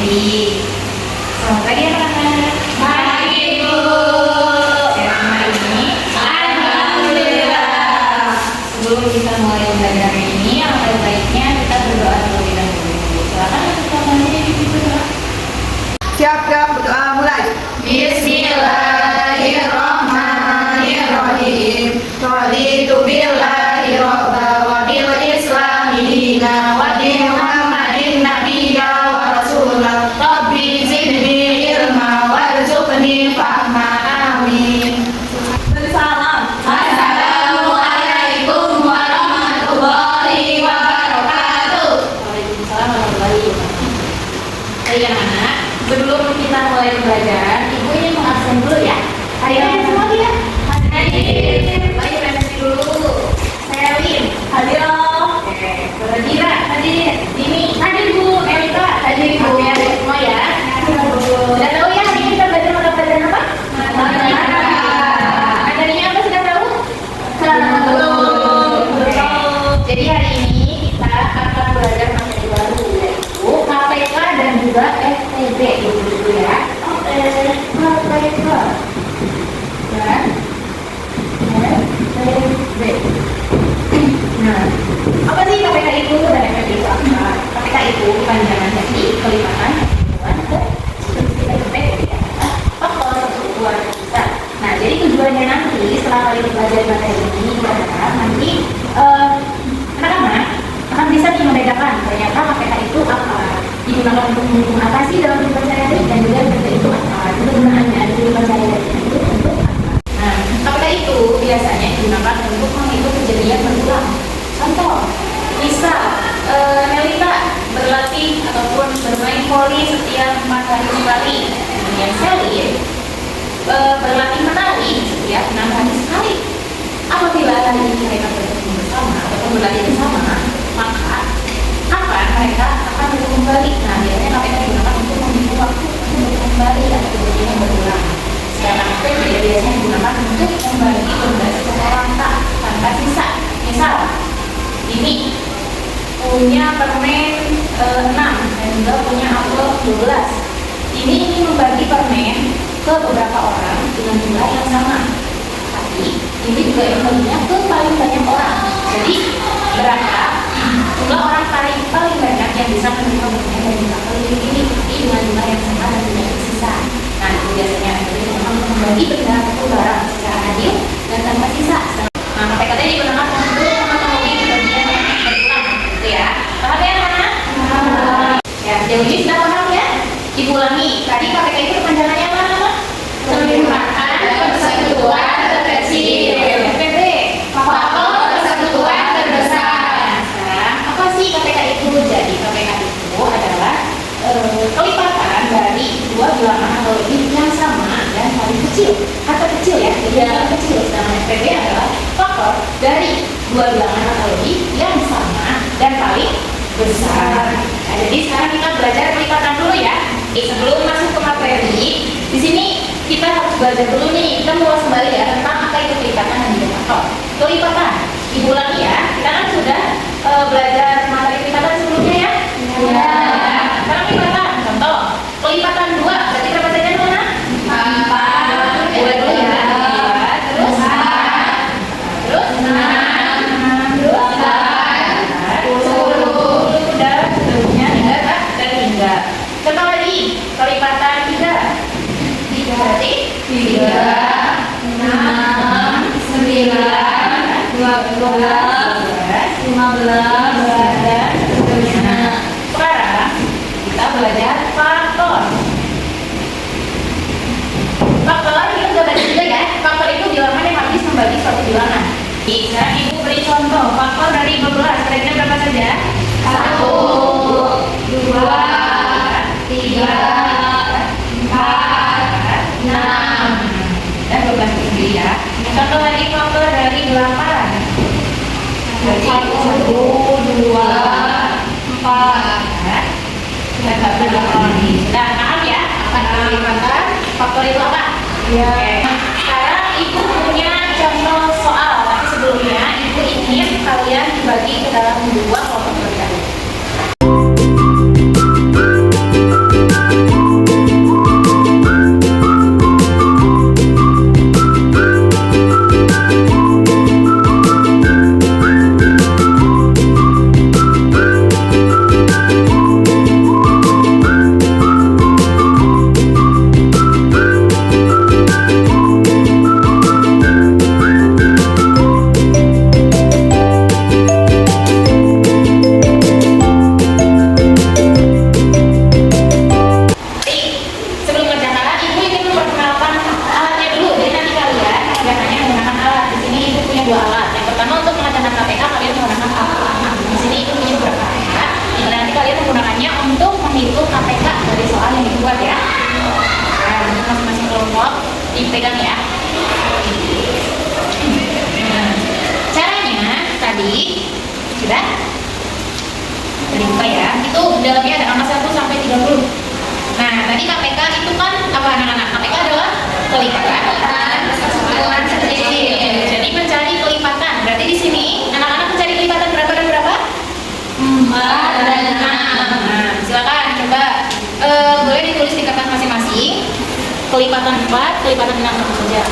materi. Selamat pagi anak-anak. Pagi, Bu. Sehat ini? Alhamdulillah. Sebelum kita mulai belajar ini, yang baiknya kita berdoa terlebih dahulu. Silakan untuk kamu berdoa. Siap, berdoa mulai. Bismillahirrahmanirrahim. Raditu billahi robba wa bil islami dina wa bi Muhammadin nabiyya wa rasulah. Rabbi zidni ilma warzuqni fahma. Amin. Salam. Assalamualaikum warahmatullahi wabarakatuh. Waalaikumsalam warahmatullahi wabarakatuh. Baik anak-anak, sebelum kita mulai pembelajaran, Ibu ingin mengabsen dulu ya. Hari ini semua tidak? Hadir. Baik, absen dulu. Saya Win. Hadir. Oke. Beradira hadir. Dini hadir Bu. Melita hadir Bu. Oke, ada semua ya. Sudah tahu ya hari ini kita belajar mata pelajaran apa? Materinya apa sudah tahu? Jadi hari ini kita akan belajar materi baru yaitu KPK dan juga STB gitu ya. KPK dan STB. Nah, apa sih KPK itu dan STB itu apa? KPK itu kepanjangan dari kelipatan pertemuan ke faktor pertemuan kita. Nah, jadi tujuannya nanti setelah kalian belajar materi ini adalah nanti anak-anak akan bisa membedakan ternyata KPK itu apa, digunakan untuk mendukung apa sih dalam kehidupan sehari-hari, dan juga KPK itu apa, kegunaannya di kehidupan sehari-hari itu untuk apa. Nah, KPK itu biasanya digunakan untuk menghitung kejadian berulang. Contoh, misal Melita berlatih ataupun bermain voli setiap 4 hari sekali, kemudian Selin berlatih menari setiap 6 hari sekali. Apabila hari ini mereka bertemu bersama atau berlatih bersama, maka kapan mereka akan bertemu kembali? Nah, biasanya KPK digunakan untuk menghitung waktu untuk kembali atau kejadian yang berulang. Sedangkan STB biasanya digunakan untuk membagi tugas rata tanpa sisa. Misal, ini punya permen 6 dan juga punya apel 12. Ini ingin membagi permen ke beberapa orang dengan jumlah yang sama. Tapi ini juga yang baginya ke paling banyak orang. Jadi berapa jumlah orang paling banyak yang bisa menerima permen dan jumlah kali ini dengan jumlah yang sama dan tidak tersisa. Nah, itu biasanya STB memang membagi benda atau barang secara adil dan tanpa sisa. Nah, KPK tadi digunakan untuk mengatasi kejadian yang berulang, gitu ya. Paham ya anak-anak? Ya, sejauh ini sudah paham ya? Diulangi. Tadi KPK itu kepanjangannya apa? Kelipatan persekutuan terkecil. STB. Faktor persekutuan terbesar. Sekarang apa sih KPK itu? Jadi KPK itu adalah kelipatan dari dua bilangan atau lebih yang sama dan paling kecil. Kata kecil ya, jadi yang paling kecil. Sedangkan STB adalah faktor dari dua bilangan atau lebih yang sama dan paling besar. Nah, jadi sekarang kita belajar kelipatan dulu ya. Sebelum masuk ke materi, di sini kita harus belajar dulu nih. Kita mau kembali ya tentang apa itu kelipatan dan juga faktor. Kelipatan, Ibu ulangi ya. Kita kan sudah belajar materi kelipatan sebelumnya ya. Ya. Sekarang kelipatan. Contoh, kelipatan 2 berarti berapa saja mana? 4. Dua dulu ya. Terus 6. Terus 10. Udah seterusnya dan hingga. Contoh lagi, kelipatan 3 berarti 3, 6, 9, 12, 15, dan seterusnya. Sekarang kita belajar faktor. Faktor kita sudah belajar juga ya. Faktor itu bilangan yang habis membagi suatu bilangan. Sekarang Ibu beri contoh faktor dari 12. Kira-kira berapa saja? 1, 2, 3, 4, 6. Dan 12 sendiri ya. Contoh lagi faktor dari 8. Berarti 1, 2, 4. Kita nggak perlu lagi. Nah, paham ya? Akan kelipatan faktor itu apa? Ya. Oke. Sekarang Ibu punya contoh soal, tapi sebelumnya Ibu ingin kalian dibagi ke dalam dua kelompok berbeda. dipegang ya. Nah, caranya tadi sudah buka ya. Itu dalamnya ada angka 1 sampai 30. Nah, tadi KPK itu kan apa anak-anak? KPK adalah kelipatan satuan terkecil. Jadi mencari kelipatan. Berarti di sini anak-anak mencari kelipatan berapa dan berapa? 4 dan 6. Nah, silakan coba boleh ditulis di kertas masing-masing. Kelipatan 4, kelipatan 6 tentu saja.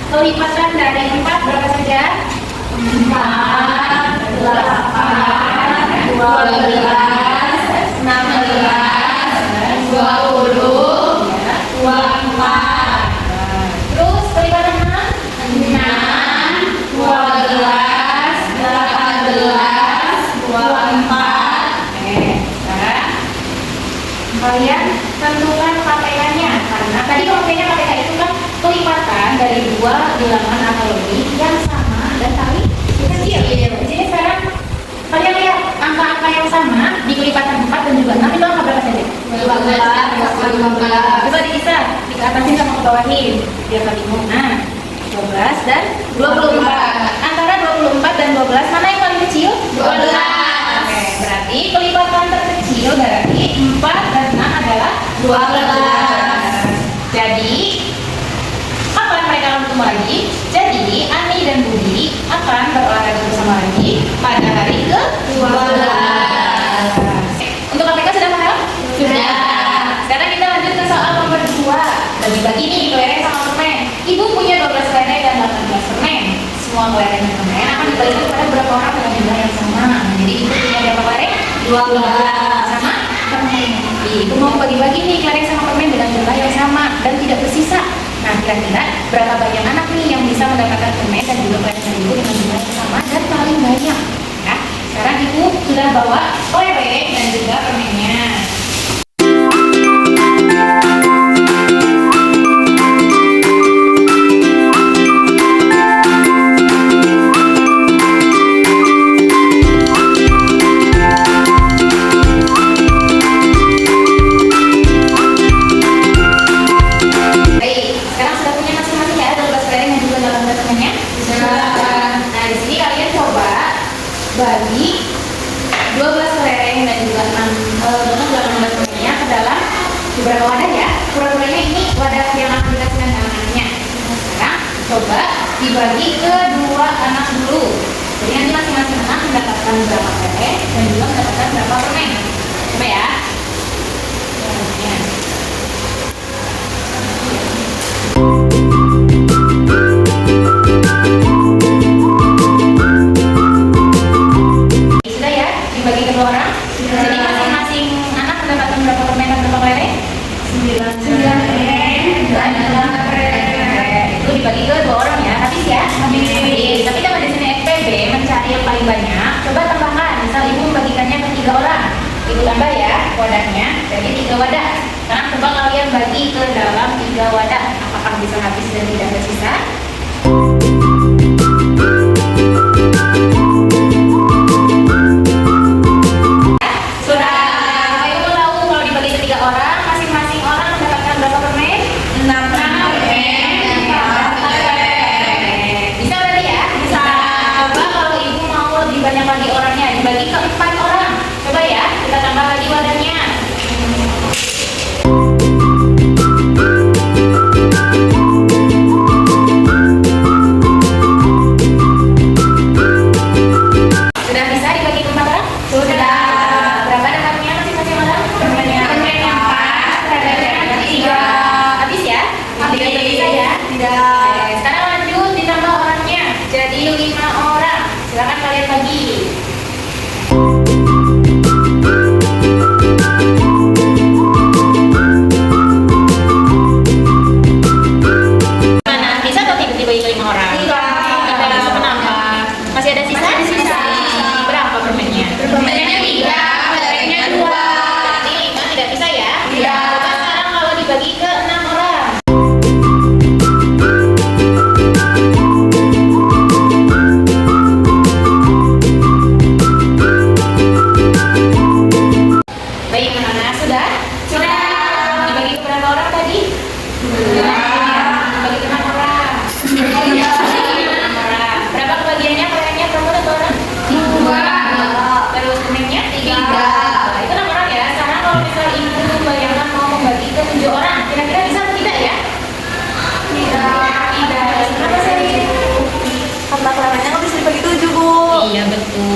Kelipatan dari 4 berapa saja? 4, 8, 12, 16, 20, 24. Terus kelipatan 6? 6, 12, 18, 24. Oke, sekarang kalian tentukan KPK-nya. Karena tadi KPK itu kan kelipatan dari 2 bilangan atau lebih yang sama dan kali kecil. Jadi sekarang kalian lihat angka-angka yang sama di kelipatan 4 dan juga 6 itu angka berapa saja? 12. Coba dipisah, diatasin sama ke bawahin biar kalian bingung. Nah, 12 dan 24. Antara 24 dan 12 mana yang paling kecil? 12. Oke, berarti kelipatan terkecil dari 4 dan 6 adalah 12. Jadi kapan mereka akan bertemu lagi? Jadi Ani dan Budi akan berolahraga bersama lagi pada hari ke-12. Untuk KPK sudah paham? Sudah. Sekarang kita lanjut ke soal nomor 2. Bagi-bagi nih kelereng sama permen. Ibu punya 12 kelereng dan 18 permen. Semua kelereng dan permen akan dibagikan kepada berapa orang dengan jumlah yang sama. Jadi ibu punya berapa kelereng? 12 sama permen. Ibu mau bagi-bagi nih kelereng sama permen dengan jumlah yang sama dan tidak bersisa. Nah, kira-kira berapa banyak anak nih yang bisa mendapatkan permen dan juga kelereng ibu dengan jumlah yang sama dan paling banyak? Ya, sekarang ibu sudah bawa kelereng dan juga permennya. Bagi 12 kelereng dan juga 18 permennya ke dalam beberapa wadah ya. Pura-puranya ini wadah yang akan dikasihkan anak-anaknya. Sekarang coba dibagi ke 2 anak dulu. Jadi nanti masing-masing anak mendapatkan berapa kelereng dan juga mendapatkan berapa permen. Coba ya. Bagi kedua orang, jadi masing-masing anak mendapatkan berapa permen dan berapa kelereng? 9 dan 8 kelereng. Itu dibagi ke 2 orang ya, habis ya? Habis. Tapi kalau di sini FPB mencari yang paling banyak, coba tambahkan. Misal ibu membagikannya ke 3 orang, ibu tambah ya wadahnya, jadi 3 wadah. Sekarang coba kalian bagi ke dalam 3 wadah, apakah bisa habis dan tidak tersisa? Banyak lagi orangnya, dibagi ke 4 orang. Coba ya, kita tambah lagi wadahnya.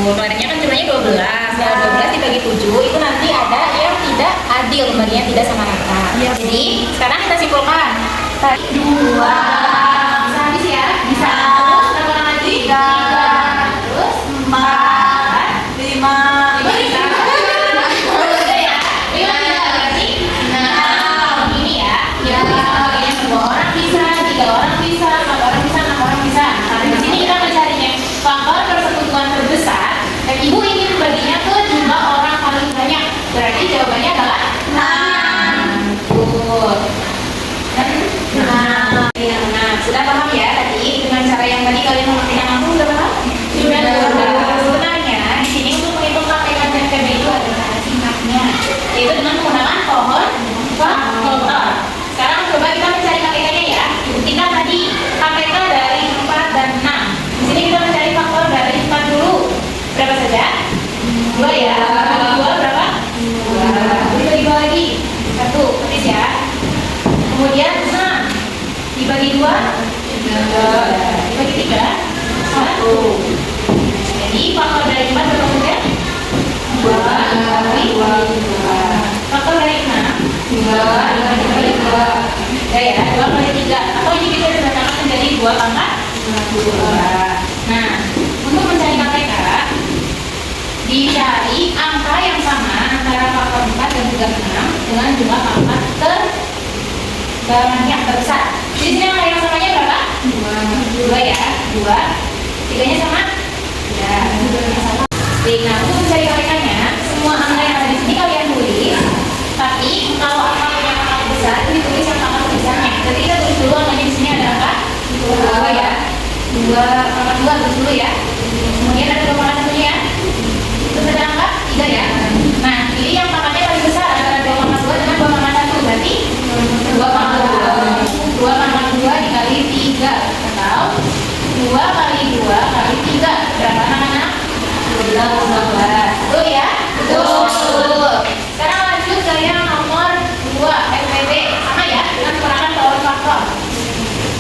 Kemarinnya kan jumlahnya 12. Kalau 12 dibagi 7 itu nanti ada yang tidak adil, kembalinya tidak sama rata. Jadi sekarang kita simpulkan. Tadi 2 bisa habis ya? Bisa. Terus berapa orang lagi? 3. Terus 4, 5. Ibu ingin baginya ke jumlah orang paling banyak. Berarti jawabannya adalah 6. Betul. 6. Sudah paham ya tadi dengan cara yang tadi kalian memakaikan langsung sudah paham? Sudah. Sebenarnya di sini untuk menghitung KPK dan PB itu ada cara singkatnya, yaitu dengan menggunakan pohon faktor. Sekarang coba kita mencari KPK-nya ya. Kita tadi KPK dari 4 dan 6. Di sini kita mencari faktor dari 4 dulu. Berapa saja? 2 ya. Dibagi 2 berapa? 2. Dibagi 2 lagi. 1. Habis ya. Kemudian 6 dibagi 2 3. Dibagi 3 1. Jadi faktor dari 4 berapa saja? 2 dibagi 2. Faktor dari 6 2 dibagi 2. Ya ya, 2 kali 3. Atau ini bisa disamakan menjadi 2 pangkat 2. Nah, untuk mencari KPK dicari angka yang sama antara faktor 4 dan juga 6 dengan jumlah pangkat terbanyak terbesar. Di sini angka yang samanya berapa? 2 ya, 2. 3-nya sama? Ya, 2-nya sama. Baik, nah untuk mencari KPK-nya, semua angka yang ada di sini kalian tulis. Tapi kalau angka yang pangkat besar itu ditulis yang pangkat besarnya. Jadi kita tulis dulu angkanya di sini ada angka 2 ya. 2 pangkat 2 tulis dulu ya. Kemudian ada 2 pangkat 1 ya. Terus ada angka 3 ya. Nah, pilih yang pangkatnya paling besar antara 2 pangkat 2 dengan 2 pangkat 1. Berarti 2 pangkat 2. 2 pangkat 2 dikali 3 atau 2 kali 2 kali 3. Berapa anak-anak? 12. Betul ya? Betul. Sekarang lanjut ke yang nomor 2 FPB. Sama ya, dengan menggunakan power faktor.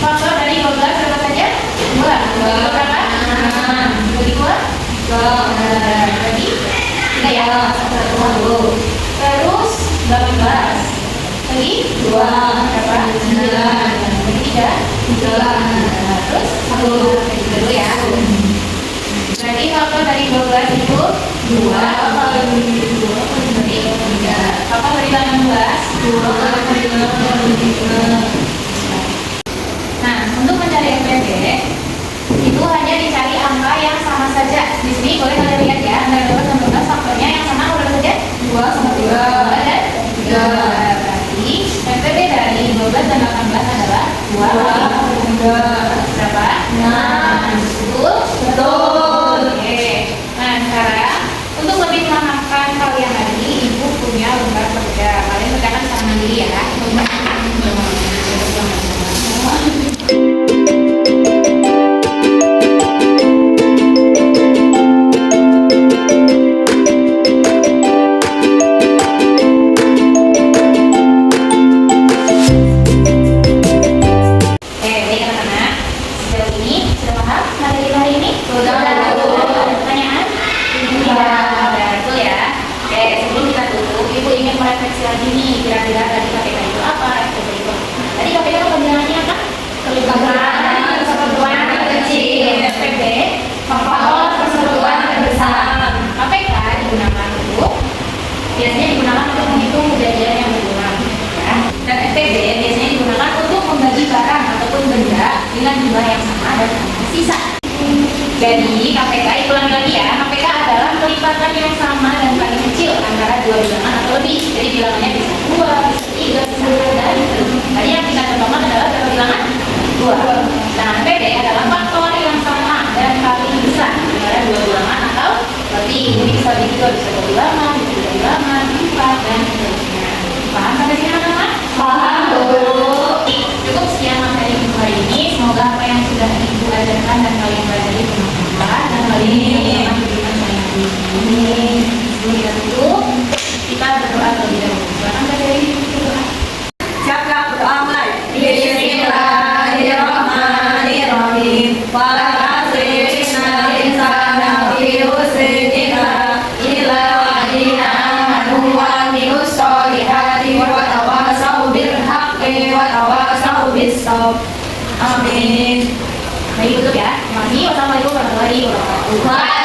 Faktor dari 12 berapa saja? 2. 2 berapa? 6. Bagi 2? 2. Bagi 3 ya? 1. Terus 18. Bagi 2 berapa? 9. Bagi 3? 3. Terus 1. Bagi 3 dulu ya. Berarti faktor dari 12 itu 2 kali 2 kali 3. Faktor dari 18 2 kali 5 kali 3. Nah, untuk mencari FPB itu hanya dicari angka yang sama saja. Di sini boleh kalian lihat ya, antara 12 dan 12 faktornya yang sama berapa saja? 2 sama 3 dan 3. Berarti FPB dari 12 dan 18 adalah 2 kali 3. Berapa? 6. Betul? Betul. Oke. Nah, sekarang untuk lebih memahamkan kalian tadi, Ibu punya lembar kerja. Kalian kerjakan sama mandiri ya. Refleksi lagi nih, kira-kira tadi KPK itu apa, FPB itu apa? Tadi KPK pembilangannya apa? Kelembagaan persatuan terkecil. FPB faktor persatuan terbesar. KPK digunakan untuk biasanya digunakan untuk menghitung kejadian yang berulang ya. Dan FPB biasanya digunakan untuk membagi barang ataupun benda dengan jumlah yang sama dan tanpa sisa. Jadi KPK, ulangi lagi ya, KPK adalah kelipatan yang sama dan paling kecil antara dua bilangan atau lebih. Jadi bilangannya bisa 2, bisa 3, bisa 4, dan tadi yang kita contohkan adalah berapa bilangan? 2. Nah, FPB adalah faktor yang sama dan paling besar antara dua bilangan atau lebih. Jadi bisa lebih 2, bisa 2 bilangan, bisa 3 bilangan, 4, dan seterusnya. Paham sampai sini anak-anak? Paham. Cukup sekian materi Ibu hari ini. Semoga apa yang sudah Ibu ajarkan dan kalian pelajari bermanfaat dan kalian dapat diberikan banyak ini. Sebelum kita tutup, kita berdoa terlebih dahulu. Silakan baca ini berdoa. Siapkan berdoa mulai. Bismillahirrahmanirrahim. Wa la tasrifna insana fi usri. Amin. Nah, tutup ya. Terima kasih. Wassalamualaikum warahmatullahi wabarakatuh.